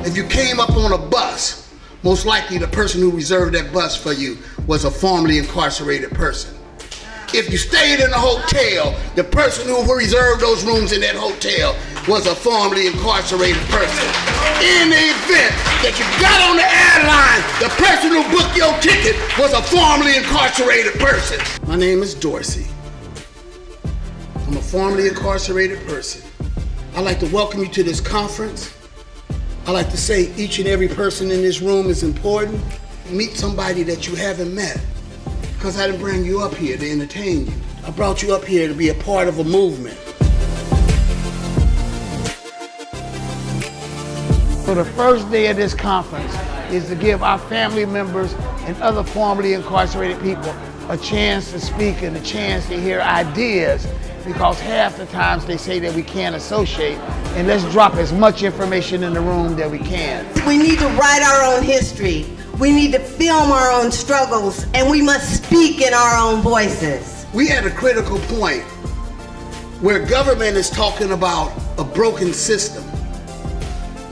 If you came up on a bus, most likely the person who reserved that bus for you was a formerly incarcerated person. If you stayed in a hotel, the person who reserved those rooms in that hotel was a formerly incarcerated person. In the event that you got on the airline, the person who booked your ticket was a formerly incarcerated person. My name is Dorsey. I'm a formerly incarcerated person. I'd like to welcome you to this conference. I'd like to say each and every person in this room is important. Meet somebody that you haven't met. Because I didn't bring you up here to entertain you. I brought you up here to be a part of a movement. So the first day of this conference is to give our family members and other formerly incarcerated people a chance to speak and a chance to hear ideas, because half the times they say that we can't associate, and let's drop as much information in the room that we can. We need to write our own history. We need to film our own struggles, and we must speak in our own voices. We had a critical point where government is talking about a broken system.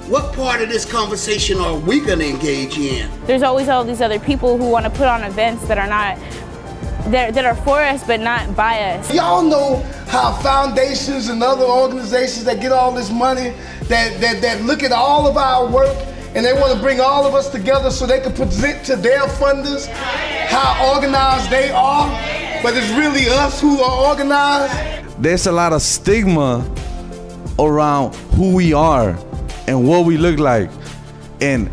What part of this conversation are we going to engage in? There's always all these other people who want to put on events that are not, that are for us but not by us. Y'all know how foundations and other organizations that get all this money, that look at all of our work, and they want to bring all of us together so they can present to their funders how organized they are, but it's really us who are organized. There's a lot of stigma around who we are and what we look like and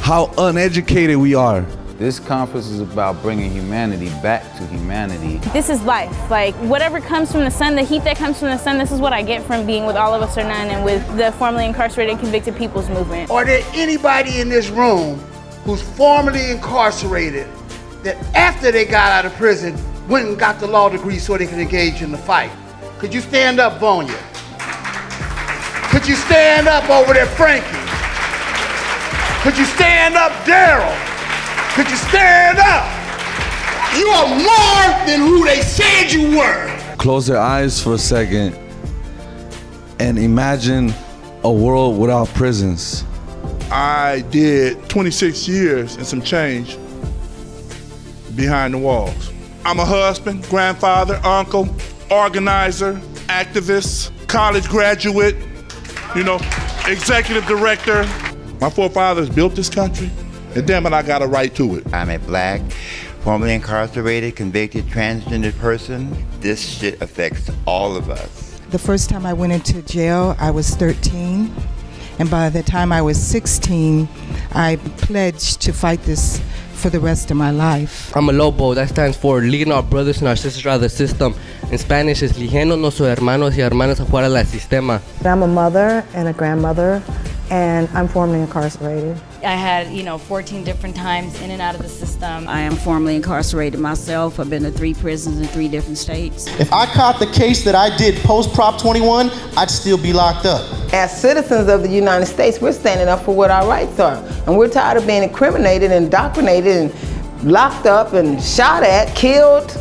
how uneducated we are. This conference is about bringing humanity back to humanity. This is life. Like, whatever comes from the sun, the heat that comes from the sun, this is what I get from being with All of Us or None and with the formerly incarcerated and convicted people's movement. Are there anybody in this room who's formerly incarcerated that after they got out of prison went and got the law degree so they could engage in the fight? Could you stand up, Vonya? Could you stand up over there, Frankie? Could you stand up, Daryl? Could you stand up? You are more than who they said you were. Close your eyes for a second and imagine a world without prisons. I did 26 years and some change behind the walls. I'm a husband, grandfather, uncle, organizer, activist, college graduate, executive director. My forefathers built this country. And damn it, I got a right to it. I'm a black, formerly incarcerated, convicted, transgender person. This shit affects all of us. The first time I went into jail, I was 13. And by the time I was 16, I pledged to fight this for the rest of my life. I'm a Lobo. That stands for leading our brothers and our sisters out of the system. In Spanish, es ligiendo nuestros hermanos y hermanas afuera del sistema. I'm a mother and a grandmother, and I'm formerly incarcerated. I had, 14 different times in and out of the system. I am formerly incarcerated myself. I've been to 3 prisons in 3 different states. If I caught the case that I did post-Prop 21, I'd still be locked up. As citizens of the United States, we're standing up for what our rights are. And we're tired of being incriminated and indoctrinated and locked up and shot at, killed.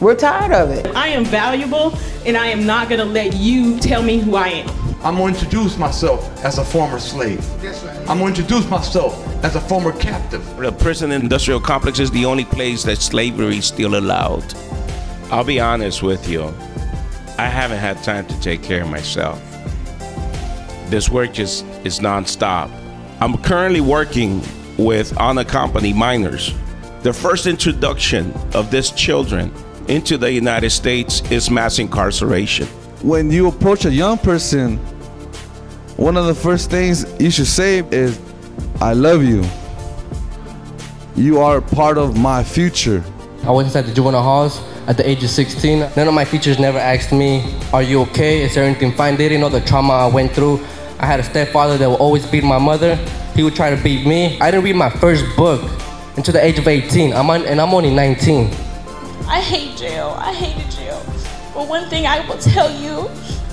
We're tired of it. I am valuable, and I am not going to let you tell me who I am. I'm going to introduce myself as a former slave. I'm going to introduce myself as a former captive. The prison industrial complex is the only place that slavery is still allowed. I'll be honest with you, I haven't had time to take care of myself. This work is nonstop. I'm currently working with unaccompanied minors. The first introduction of these children into the United States is mass incarceration. When you approach a young person, one of the first things you should say is, I love you. You are part of my future. I was inside the juvenile halls at the age of 16. None of my teachers never asked me, are you okay? Is there anything fine? They didn't know the trauma I went through. I had a stepfather that would always beat my mother. He would try to beat me. I didn't read my first book until the age of 18, and I'm only 19. I hate jail. I hated jail. But one thing I will tell you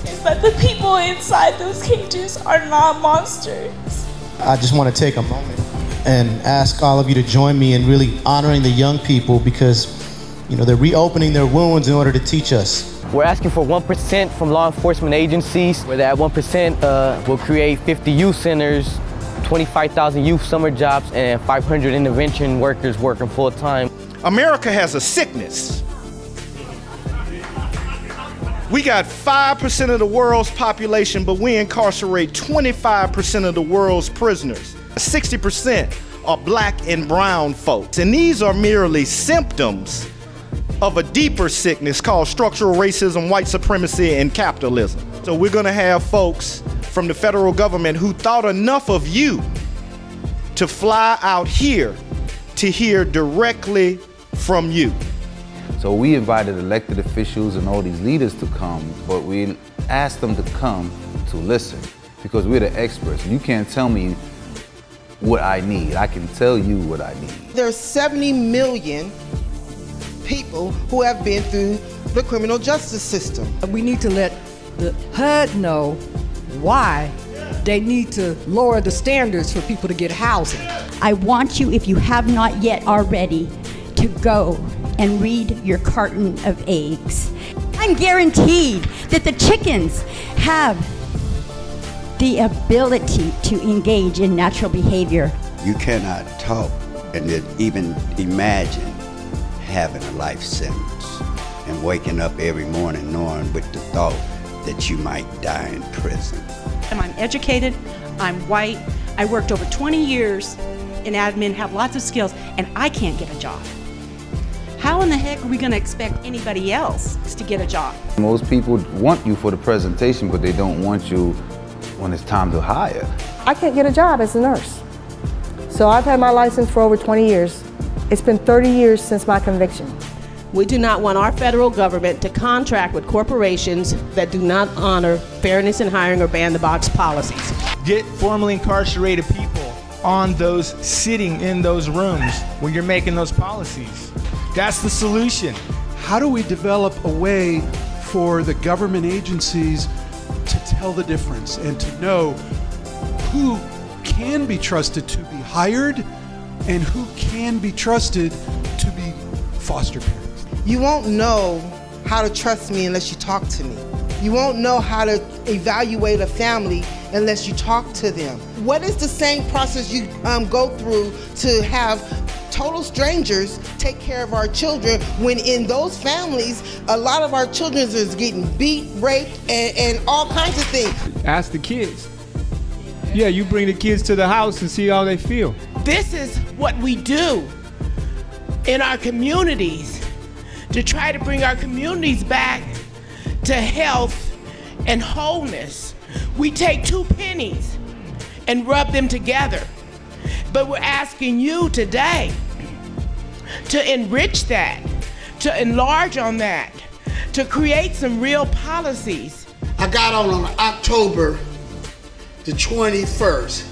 is that the people inside those cages are not monsters. I just want to take a moment and ask all of you to join me in really honoring the young people, because they're reopening their wounds in order to teach us. We're asking for 1% from law enforcement agencies, where that 1% will create 50 youth centers, 25,000 youth summer jobs, and 500 intervention workers working full-time. America has a sickness. We got 5% of the world's population, but we incarcerate 25% of the world's prisoners. 60% are black and brown folks. And these are merely symptoms of a deeper sickness called structural racism, white supremacy, and capitalism. So we're gonna have folks from the federal government who thought enough of you to fly out here to hear directly from you. So we invited elected officials and all these leaders to come, but we asked them to come to listen because we're the experts. You can't tell me what I need. I can tell you what I need. There's 70 million people who have been through the criminal justice system. We need to let the HUD know why they need to lower the standards for people to get housing. I want you, if you have not yet already, to go and read your carton of eggs. I'm guaranteed that the chickens have the ability to engage in natural behavior. You cannot talk and even imagine having a life sentence and waking up every morning knowing with the thought that you might die in prison. I'm educated, I'm white, I worked over 20 years in admin, have lots of skills, and I can't get a job. How in the heck are we going to expect anybody else to get a job? Most people want you for the presentation, but they don't want you when it's time to hire. I can't get a job as a nurse. So I've had my license for over 20 years. It's been 30 years since my conviction. We do not want our federal government to contract with corporations that do not honor fairness in hiring or ban-the-box policies. Get formerly incarcerated people on those, sitting in those rooms when you're making those policies. That's the solution. How do we develop a way for the government agencies to tell the difference and to know who can be trusted to be hired and who can be trusted to be foster parents? You won't know how to trust me unless you talk to me. You won't know how to evaluate a family unless you talk to them. What is the same process you go through to have total strangers take care of our children when in those families, a lot of our children is getting beat, raped, and all kinds of things? Ask the kids. Yeah, you bring the kids to the house and see how they feel. This is what we do in our communities to try to bring our communities back to health and wholeness. We take 2 pennies and rub them together. But we're asking you today to enrich that, to enlarge on that, to create some real policies. I got on October the 21st,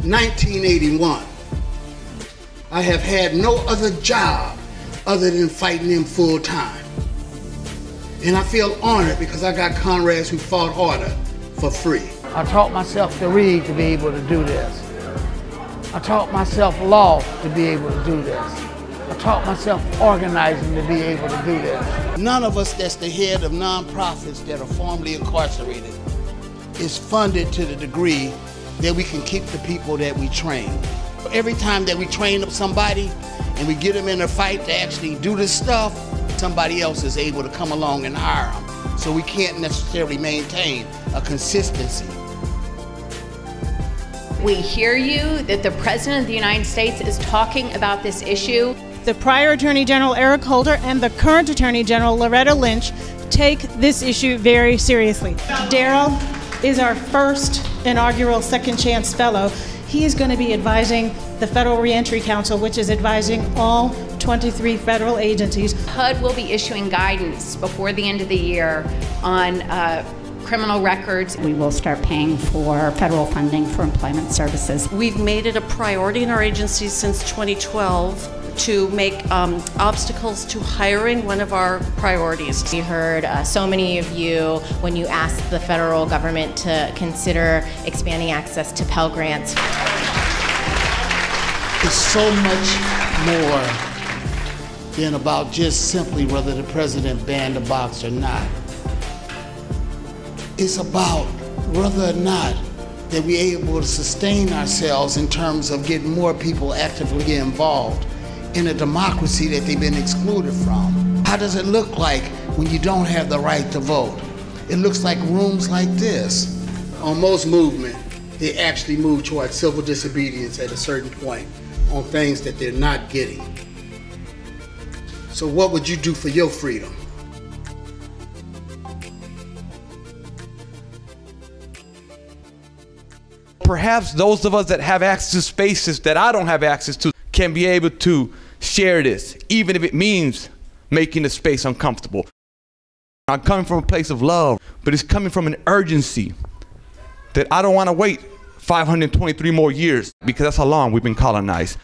1981. I have had no other job other than fighting them full time. And I feel honored because I got comrades who fought harder for free. I taught myself to read to be able to do this. I taught myself law to be able to do this. I taught myself organizing to be able to do this. None of us that's the head of nonprofits that are formerly incarcerated is funded to the degree that we can keep the people that we train. Every time that we train up somebody and we get them in a fight to actually do this stuff, somebody else is able to come along and hire them. So we can't necessarily maintain a consistency. We hear you that the President of the United States is talking about this issue. The prior Attorney General Eric Holder and the current Attorney General Loretta Lynch take this issue very seriously. Daryl is our first inaugural Second Chance Fellow. He is going to be advising the Federal Reentry Council, which is advising all 23 federal agencies. HUD will be issuing guidance before the end of the year on criminal records. We will start paying for federal funding for employment services. We've made it a priority in our agency since 2012 to make obstacles to hiring one of our priorities. We heard so many of you when you asked the federal government to consider expanding access to Pell Grants. It's so much more than about just simply whether the president banned the box or not. It's about whether or not that we're able to sustain ourselves in terms of getting more people actively involved in a democracy that they've been excluded from? How does it look like when you don't have the right to vote? It looks like rooms like this. On most movement, they actually move towards civil disobedience at a certain point on things that they're not getting. So what would you do for your freedom? Perhaps those of us that have access to spaces that I don't have access to can be able to share this, even if it means making the space uncomfortable. I'm coming from a place of love, but it's coming from an urgency that I don't want to wait 523 more years, because that's how long we've been colonized.